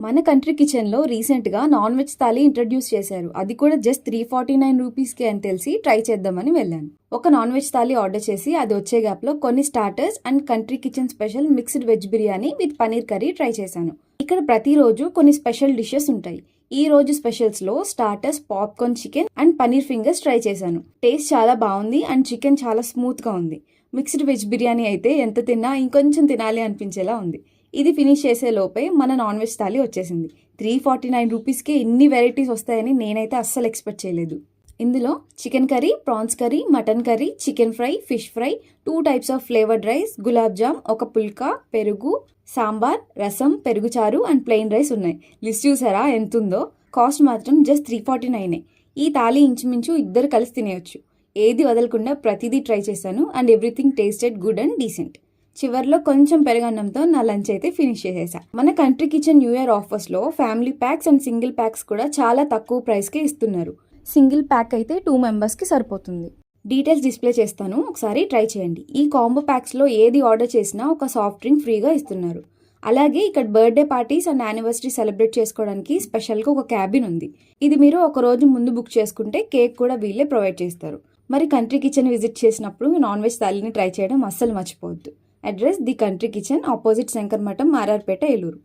మన కంట్రీ కిచెన్లో రీసెంట్గా నాన్ వెజ్ థాలీ ఇంట్రడ్యూస్ చేశారు. అది కూడా జస్ట్ 349 రూపీస్కి అని తెలిసి ట్రై చేద్దామని వెళ్ళాను. ఒక నాన్ వెజ్ థాలీ ఆర్డర్ చేసి అది వచ్చే గ్యాప్లో కొన్ని starters and country kitchen special mixed veg biryani with paneer curry try చేశాను. ఇక్కడ ప్రతిరోజు కొన్ని స్పెషల్ డిషెస్ ఉంటాయి. ఈ రోజు స్పెషల్స్లో starters popcorn chicken and paneer fingers try చేశాను. టేస్ట్ చాలా బాగుంది అండ్ చికెన్ చాలా స్మూత్గా ఉంది. మిక్స్డ్ వెజ్ బిర్యానీ అయితే ఎంత తిన్నా ఇంకొంచెం తినాలి అనిపించేలా ఉంది. ఇది ఫినిష్ చేసే లోపే మన నాన్ వెజ్ థాలీ వచ్చేసింది. 349 రూపీస్కి ఇన్ని వెరైటీస్ వస్తాయని నేనైతే అస్సలు ఎక్స్పెక్ట్ చేయలేదు. ఇందులో chicken curry, prawns curry, mutton curry, chicken fry, fish fry, 2 types of flavoured rice, gulab jam, ఒక పుల్కా, పెరుగు, సాంబార్, రసం, పెరుగు చారు అండ్ ప్లెయిన్ రైస్ ఉన్నాయి. లిస్ట్ చూసారా ఎంతుందో? కాస్ట్ మాత్రం జస్ట్ 349. ఈ థాలీ ఇంచుమించు ఇద్దరు కలిసి తినేయొచ్చు. ఏది వదలకుండా ప్రతిదీ ట్రై చేశాను and everything tasted good and decent. చివర్లో కొంచెం పెరుగన్నంతో నా లంచ్ అయితే ఫినిష్ చేసేసా. మన కంట్రీ కిచెన్ న్యూ ఇయర్ ఆఫర్స్లో family packs and single packs కూడా చాలా తక్కువ ప్రైస్కే ఇస్తున్నారు. సింగిల్ ప్యాక్ అయితే 2 మెంబర్స్కి సరిపోతుంది. డీటెయిల్స్ డిస్ప్లే చేస్తాను, ఒకసారి ట్రై చేయండి. ఈ కాంబో ప్యాక్స్లో ఏది ఆర్డర్ చేసినా ఒక సాఫ్ట్ డ్రింక్ ఫ్రీగా ఇస్తున్నారు. అలాగే ఇక్కడ birthday parties and anniversary celebrate చేసుకోవడానికి స్పెషల్గా ఒక క్యాబిన్ ఉంది. ఇది మీరు ఒక రోజు ముందు బుక్ చేసుకుంటే కేక్ కూడా వీళ్ళే ప్రొవైడ్ చేస్తారు. మరి కంట్రీ కిచెన్ విజిట్ చేసినప్పుడు నాన్ వెజ్ థాలీని ట్రై చేయడం అస్సలు మర్చిపోవద్దు. Address the country kitchen, opposite Shankar మఠం, ఆర్ఆర్పేట, ఏలూరు.